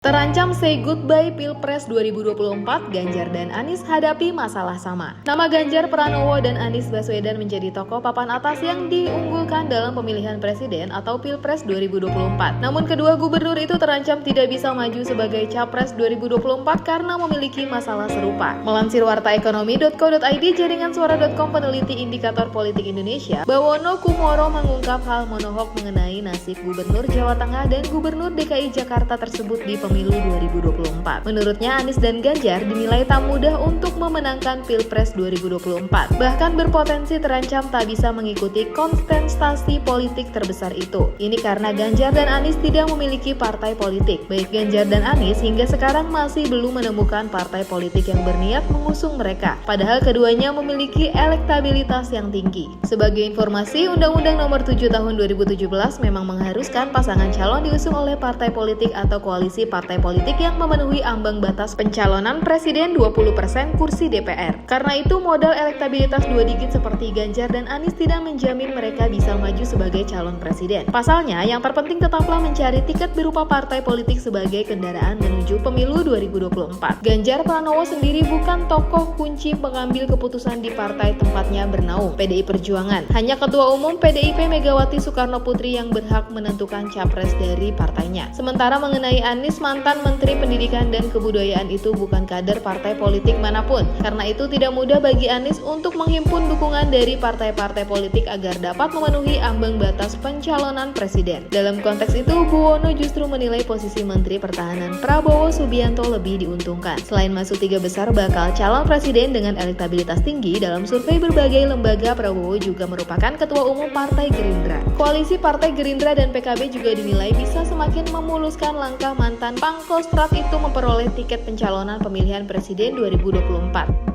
Terancam say goodbye Pilpres 2024, Ganjar dan Anies hadapi masalah sama. Nama Ganjar Pranowo dan Anies Baswedan menjadi tokoh papan atas yang diunggulkan dalam pemilihan presiden atau Pilpres 2024. Namun kedua gubernur itu terancam tidak bisa maju sebagai Capres 2024 karena memiliki masalah serupa. Melansir wartaekonomi.co.id, jaringan suara.com, peneliti indikator politik Indonesia, Bawono Kumoro mengungkap hal monohok mengenai nasib Gubernur Jawa Tengah dan Gubernur DKI Jakarta tersebut di pemilu 2024. Menurutnya, Anies dan Ganjar dinilai tak mudah untuk memenangkan Pilpres 2024. Bahkan berpotensi terancam tak bisa mengikuti kontestasi politik terbesar itu. Ini karena Ganjar dan Anies tidak memiliki partai politik. Baik Ganjar dan Anies hingga sekarang masih belum menemukan partai politik yang berniat mengusung mereka. Padahal keduanya memiliki elektabilitas yang tinggi. Sebagai informasi, Undang-Undang Nomor 7 Tahun 2017 memang mengharuskan pasangan calon diusung oleh partai politik atau koalisi partai politik yang memenuhi ambang batas pencalonan presiden 20% kursi DPR. Karena itu modal elektabilitas 2 digit seperti Ganjar dan Anies tidak menjamin mereka bisa maju sebagai calon presiden. Pasalnya, yang terpenting tetaplah mencari tiket berupa partai politik sebagai kendaraan menuju pemilu 2024. Ganjar Pranowo sendiri bukan tokoh kunci pengambil keputusan di partai tempatnya bernaung, PDI Perjuangan. Hanya Ketua Umum PDIP Megawati Soekarno Putri yang berhak menentukan capres dari partainya. Sementara mengenai Anies, mantan Menteri Pendidikan dan Kebudayaan itu bukan kader partai politik manapun. Karena itu tidak mudah bagi Anies untuk menghimpun dukungan dari partai-partai politik agar dapat memenuhi ambang batas pencalonan presiden. Dalam konteks itu, Buwono justru menilai posisi Menteri Pertahanan Prabowo Subianto lebih diuntungkan. Selain masuk 3 besar bakal calon presiden dengan elektabilitas tinggi, dalam survei berbagai lembaga, Prabowo juga merupakan Ketua Umum Partai Gerindra. Koalisi Partai Gerindra dan PKB juga dinilai bisa semakin memuluskan langkah mantan Pangkostrat itu memperoleh tiket pencalonan pemilihan presiden 2024.